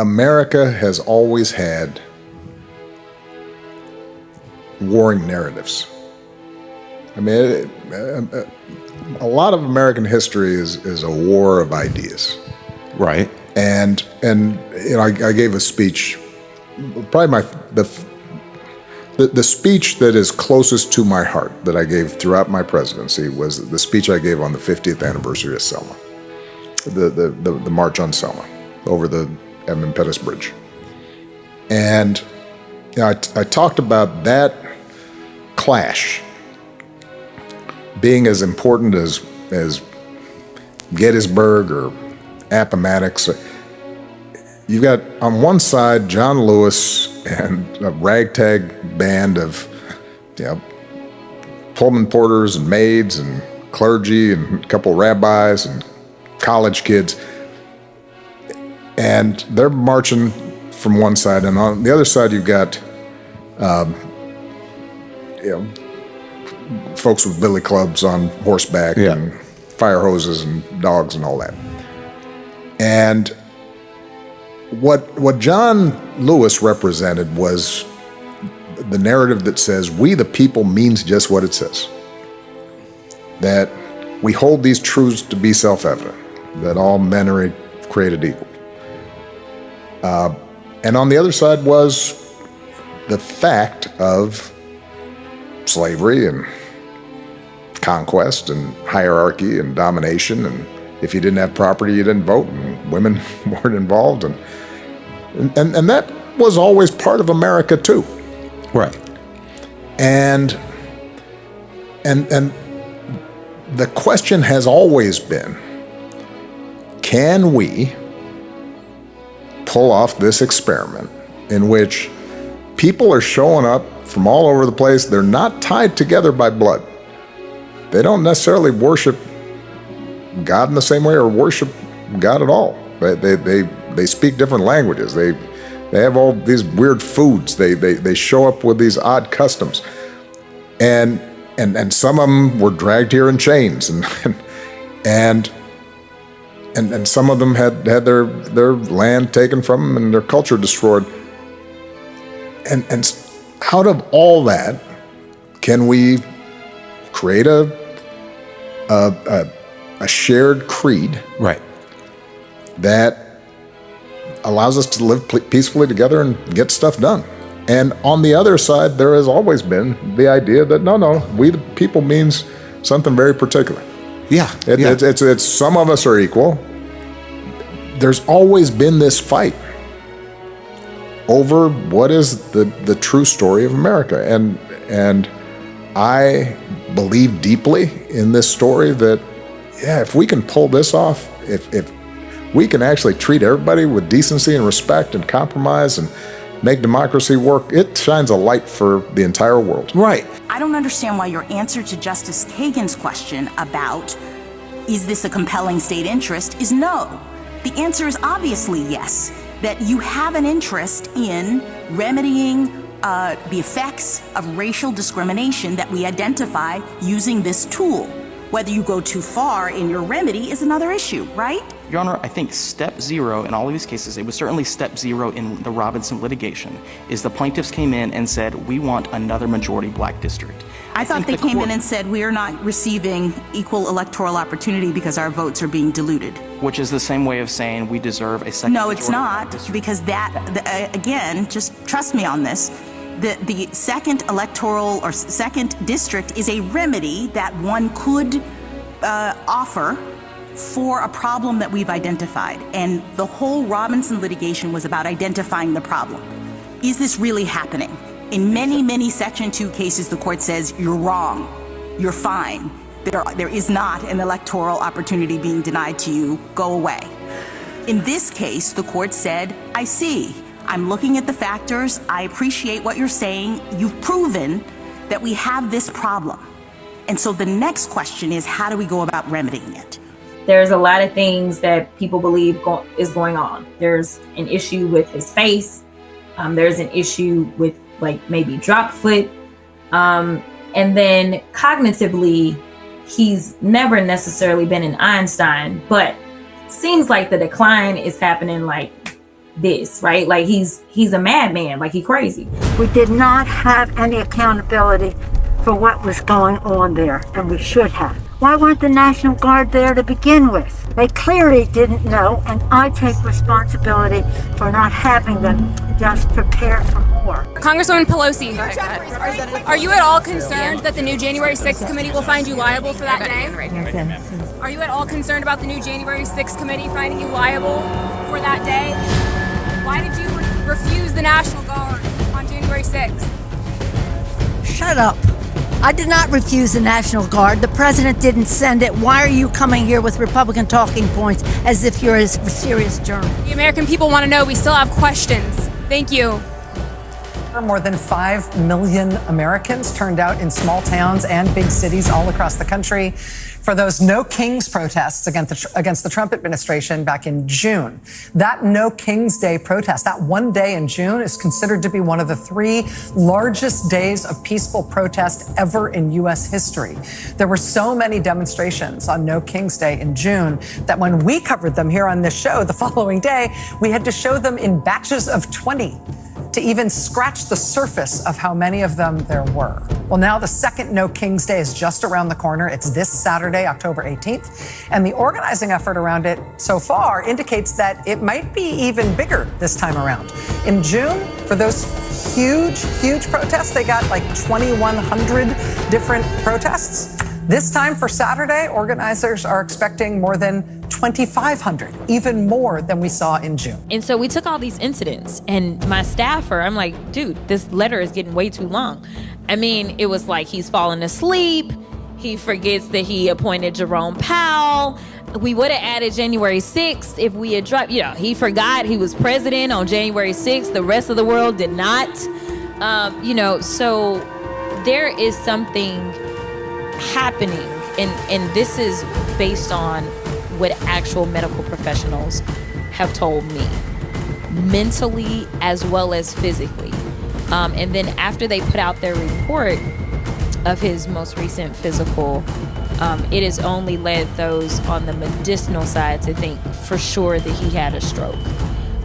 America has always had warring narratives. I mean, a lot of American history is a war of ideas. Right. And I gave a speech, probably the speech that is closest to my heart that I gave throughout my presidency was the speech I gave on the 50th anniversary of Selma, the March on Selma over the Edmund Pettus Bridge. And I talked about that clash being as important as Gettysburg or Appomattox. You've got on one side John Lewis and a ragtag band of Pullman porters and maids and clergy and a couple rabbis and college kids, and they're marching from one side, and on the other side you've got folks with billy clubs on horseback and fire hoses and dogs and all that. And what John Lewis represented was the narrative that says we the people means just what it says. That we hold these truths to be self-evident, that all men are created equal. And on the other side was the fact of slavery and conquest and hierarchy and domination, and if you didn't have property, you didn't vote, and women weren't involved, and that was always part of America too. Right. And the question has always been, can we pull off this experiment in which people are showing up from all over the place? They're not tied together by blood. They don't necessarily worship God in the same way or worship God at all. They speak different languages. They have all these weird foods. They show up with these odd customs, and some of them were dragged here in chains, and some of them had their land taken from them and their culture destroyed. And out of all that, can we create a shared creed, right, that allows us to live peacefully together and get stuff done? And on the other side, there has always been the idea that no, we the people means something very particular. Yeah, it's some of us are equal. There's always been this fight over what is the true story of America, and I believe deeply in this story that if we can pull this off, if we can actually treat everybody with decency and respect and compromise and make democracy work, it shines a light for the entire world. Right. I don't understand why your answer to Justice Kagan's question about is this a compelling state interest is no. The answer is obviously yes, that you have an interest in remedying the effects of racial discrimination that we identify using this tool. Whether you go too far in your remedy is another issue, right? Your Honor, I think step zero in all of these cases, it was certainly step zero in the Robinson litigation, is the plaintiffs came in and said, we want another majority black district. I thought they came in and said, we are not receiving equal electoral opportunity because our votes are being diluted. Which is the same way of saying we deserve a second. No, it's not, because again, just trust me on this. The second electoral or second district is a remedy that one could offer for a problem that we've identified. And the whole Robinson litigation was about identifying the problem. Is this really happening? In many, many Section 2 cases, the court says, you're wrong, you're fine. There is not an electoral opportunity being denied to you, go away. In this case, the court said, I see. I'm looking at the factors. I appreciate what you're saying. You've proven that we have this problem. And so the next question is, how do we go about remedying it? There's a lot of things that people believe is going on. There's an issue with his face. There's an issue with maybe drop foot. And then cognitively, he's never necessarily been an Einstein, but seems like the decline is happening this, right? Like he's a madman, like he's crazy. We did not have any accountability for what was going on there, and we should have. Why weren't the National Guard there to begin with? They clearly didn't know, and I take responsibility for not having them just prepare for more. Congresswoman Pelosi, are you at all concerned that the new January 6th committee will find you liable for that day? Are you at all concerned about the new January 6th committee finding you liable for that day? Why did you refuse the National Guard on January 6th? Shut up. I did not refuse the National Guard. The president didn't send it. Why are you coming here with Republican talking points as if you're a serious journalist? The American people want to know. We still have questions. Thank you. More than 5 million Americans turned out in small towns and big cities all across the country for those No Kings protests against the Trump administration back in June. That No Kings Day protest, that one day in June, is considered to be one of the 3 largest days of peaceful protest ever in U.S. history. There were so many demonstrations on No Kings Day in June that when we covered them here on this show the following day, we had to show them in batches of 20. To even scratch the surface of how many of them there were. Well, now the second No Kings Day is just around the corner. It's this Saturday, October 18th. And the organizing effort around it so far indicates that it might be even bigger this time around. In June, for those huge protests, they got like 2,100 different protests. This time for Saturday, organizers are expecting more than 2,500, even more than we saw in June. And so we took all these incidents, and my staffer, I'm like, dude, this letter is getting way too long. I mean, it was like he's falling asleep. He forgets that he appointed Jerome Powell. We would have added January 6th if we had dropped, he forgot he was president on January 6th. The rest of the world did not. So there is something happening, and this is based on what actual medical professionals have told me, mentally as well as physically. And then after they put out their report of his most recent physical, it has only led those on the medicinal side to think for sure that he had a stroke.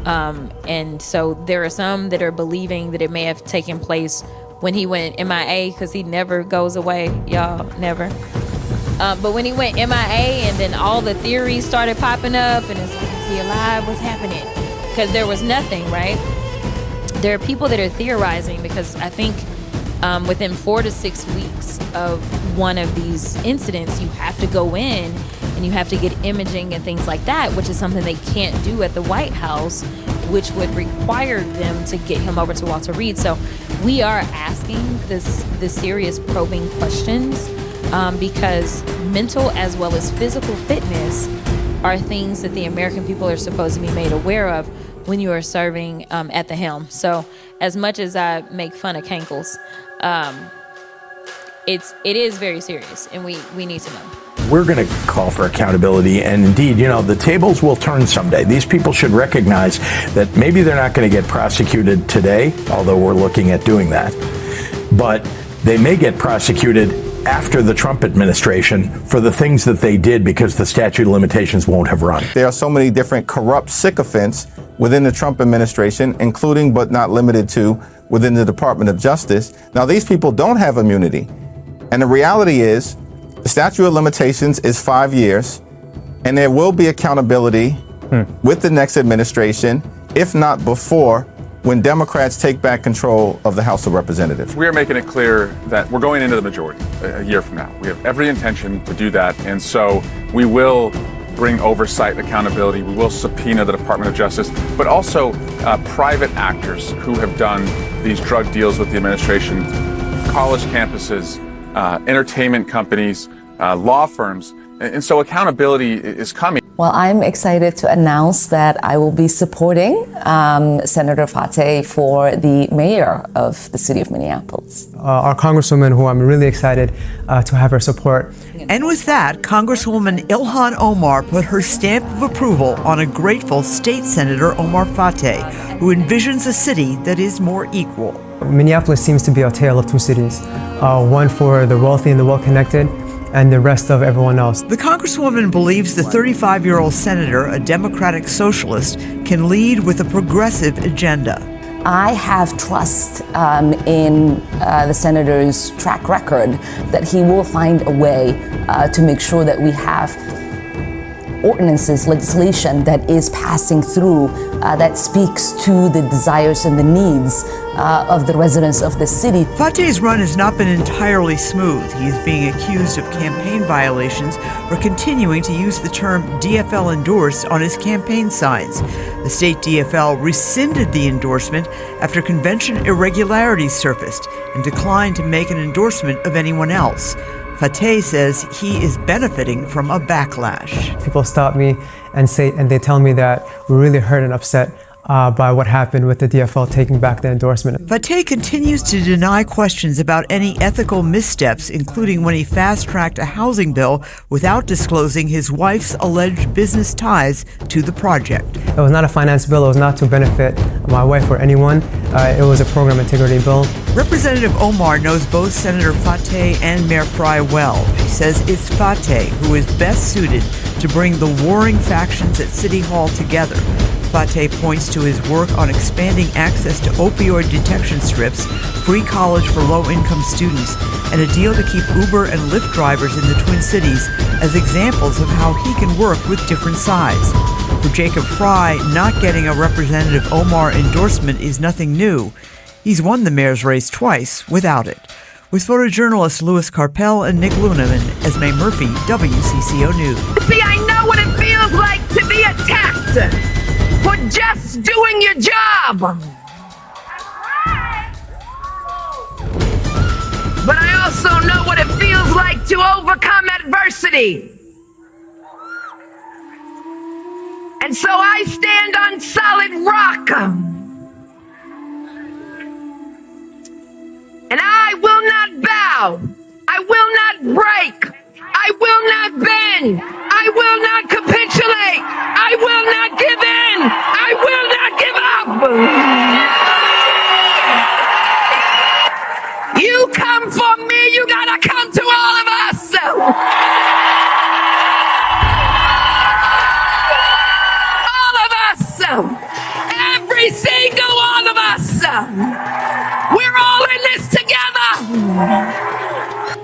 And so there are some that are believing that it may have taken place when he went MIA, because he never goes away, y'all, never. But when he went MIA, and then all the theories started popping up, and it's like, is he alive? What's happening? Because there was nothing, right? There are people that are theorizing, because I think within 4 to 6 weeks of one of these incidents, you have to go in and you have to get imaging and things like that, which is something they can't do at the White House, which would require them to get him over to Walter Reed. So we are asking the serious probing questions because mental as well as physical fitness are things that the American people are supposed to be made aware of when you are serving at the helm. So as much as I make fun of cankles, it is very serious, and we need to know. We're going to call for accountability, and indeed, the tables will turn someday. These people should recognize that maybe they're not going to get prosecuted today, although we're looking at doing that, but they may get prosecuted after the Trump administration for the things that they did, because the statute of limitations won't have run. There are so many different corrupt sycophants within the Trump administration, including but not limited to within the Department of Justice. Now, these people don't have immunity. And the reality is, the statute of limitations is 5 years, and there will be accountability with the next administration, if not before, when Democrats take back control of the House of Representatives. We are making it clear that we're going into the majority a year from now. We have every intention to do that, and so we will bring oversight, accountability. We will subpoena the Department of Justice, but also private actors who have done these drug deals with the administration, college campuses, entertainment companies, law firms. And so accountability is coming. Well, I'm excited to announce that I will be supporting Senator Fateh for the mayor of the city of Minneapolis. Our Congresswoman, who I'm really excited to have her support. And with that, Congresswoman Ilhan Omar put her stamp of approval on a grateful State Senator Omar Fateh, who envisions a city that is more equal. Minneapolis seems to be a tale of two cities, one for the wealthy and the well-connected, and the rest of everyone else. The Congresswoman believes the 35-year-old senator, a Democratic socialist, can lead with a progressive agenda. I have trust in the senator's track record that he will find a way to make sure that we have ordinances, legislation that is passing through that speaks to the desires and the needs of the residents of the city. Fateh's run has not been entirely smooth. He is being accused of campaign violations for continuing to use the term DFL endorsed on his campaign signs. The state DFL rescinded the endorsement after convention irregularities surfaced and declined to make an endorsement of anyone else. Fateh says he is benefiting from a backlash. People stop me and they tell me that we're really hurt and upset by what happened with the DFL taking back the endorsement. Fateh continues to deny questions about any ethical missteps, including when he fast-tracked a housing bill without disclosing his wife's alleged business ties to the project. It was not a finance bill. It was not to benefit my wife or anyone. It was a program integrity bill. Representative Omar knows both Senator Fateh and Mayor Fry well. She says it's Fateh who is best suited to bring the warring factions at City Hall together. Fateh points to his work on expanding access to opioid detection strips, free college for low-income students, and a deal to keep Uber and Lyft drivers in the Twin Cities as examples of how he can work with different sides. For Jacob Fry, not getting a Representative Omar endorsement is nothing new. He's won the mayor's race twice without it. With photojournalists Louis Carpel and Nick Luneman, Esme Murphy, WCCO News. See, I know what it feels like to be attacked for just doing your job. But I also know what it feels like to overcome adversity. And so I stand on solid rock. And I will not bow. I will not break. I will not bend. I will not capitulate. I will not give in. I will not give up. You come for me, you gotta come to all of us. All of us. Every single one of us. We're all in this together.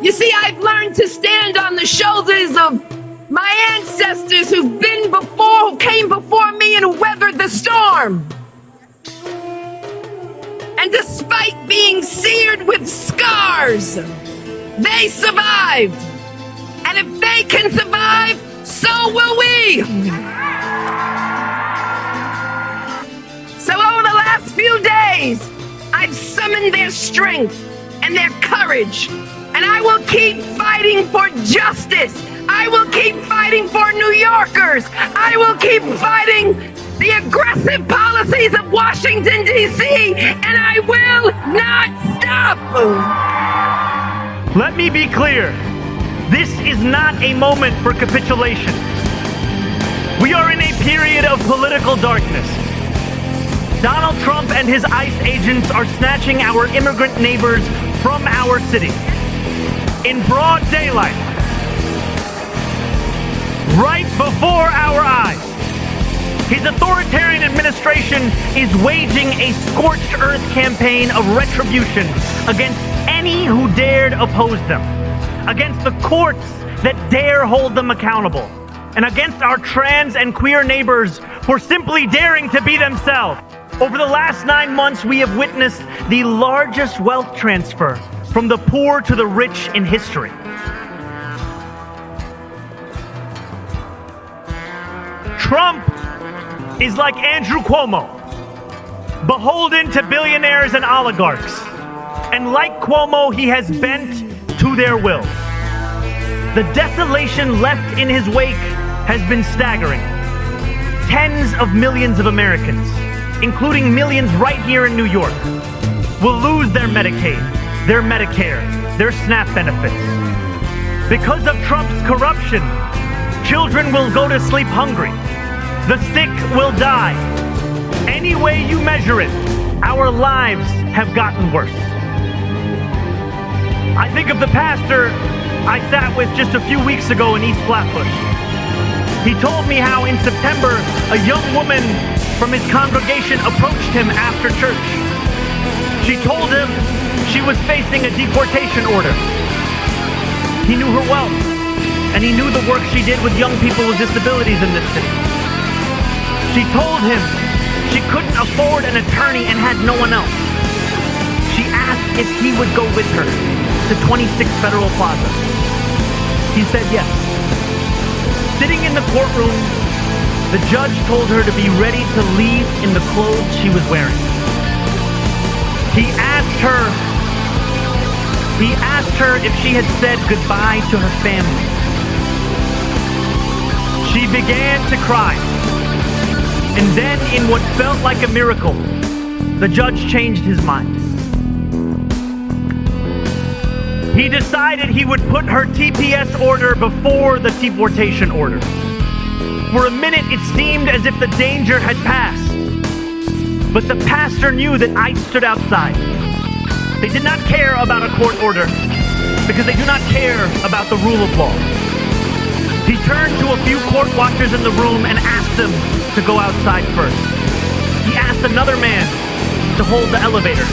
You see, I've learned to stand on the shoulders of my ancestors who came before me and weathered the storm. And despite being seared with scars, they survived. And if they can survive, so will we. So over the last few days, I've summoned their strength and their courage. And I will keep fighting for justice. I will keep fighting for New Yorkers. I will keep fighting the aggressive policies of Washington, D.C., and I will not stop. Let me be clear. This is not a moment for capitulation. We are in a period of political darkness. Donald Trump and his ICE agents are snatching our immigrant neighbors from our city. In broad daylight, right before our eyes. His authoritarian administration is waging a scorched earth campaign of retribution against any who dared oppose them, against the courts that dare hold them accountable, and against our trans and queer neighbors for simply daring to be themselves. Over the last 9 months, we have witnessed the largest wealth transfer from the poor to the rich in history. Trump is like Andrew Cuomo, beholden to billionaires and oligarchs. And like Cuomo, he has bent to their will. The desolation left in his wake has been staggering. Tens of millions of Americans, including millions right here in New York, will lose their Medicaid, their Medicare, their SNAP benefits. Because of Trump's corruption, children will go to sleep hungry. The sick will die. Any way you measure it, our lives have gotten worse. I think of the pastor I sat with just a few weeks ago in East Flatbush. He told me how in September, a young woman from his congregation approached him after church. She told him she was facing a deportation order. He knew her well, and he knew the work she did with young people with disabilities in this city. She told him she couldn't afford an attorney and had no one else. She asked if he would go with her to 26 Federal Plaza. He said yes. Sitting in the courtroom, the judge told her to be ready to leave in the clothes she was wearing. He asked her if she had said goodbye to her family. She began to cry. And then, in what felt like a miracle, the judge changed his mind. He decided he would put her TPS order before the deportation order. For a minute, it seemed as if the danger had passed. But the pastor knew that ICE stood outside. They did not care about a court order because they do not care about the rule of law. He turned to a few court watchers in the room and asked them to go outside first. He asked another man to hold the elevator.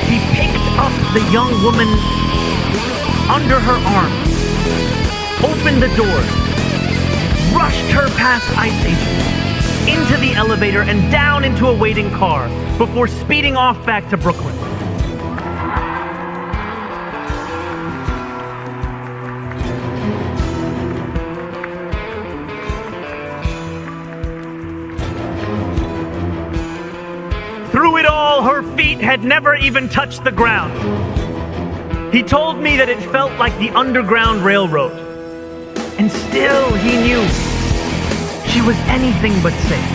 He picked up the young woman under her arm, opened the door, rushed her past ICE agents, into the elevator and down into a waiting car before speeding off back to Brooklyn. Through it all, her feet had never even touched the ground. He told me that it felt like the Underground Railroad. And still he knew she was anything but safe.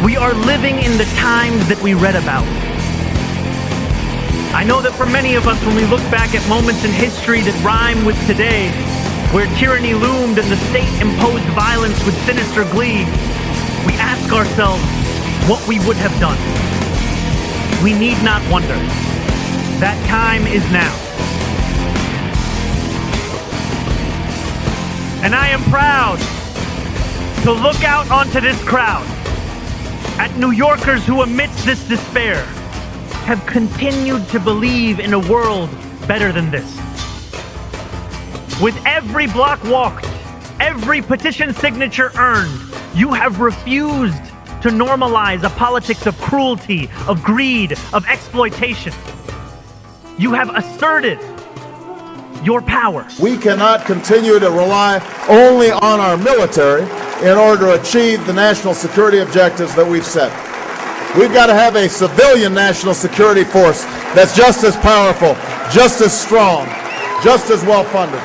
We are living in the times that we read about. I know that for many of us, when we look back at moments in history that rhyme with today, where tyranny loomed and the state imposed violence with sinister glee, we ask ourselves what we would have done. We need not wonder. That time is now. And I am proud to look out onto this crowd at New Yorkers who, amidst this despair, have continued to believe in a world better than this. With every block walked, every petition signature earned, you have refused to normalize a politics of cruelty, of greed, of exploitation. You have asserted your power. We cannot continue to rely only on our military in order to achieve the national security objectives that we've set. We've got to have a civilian national security force that's just as powerful, just as strong, just as well funded.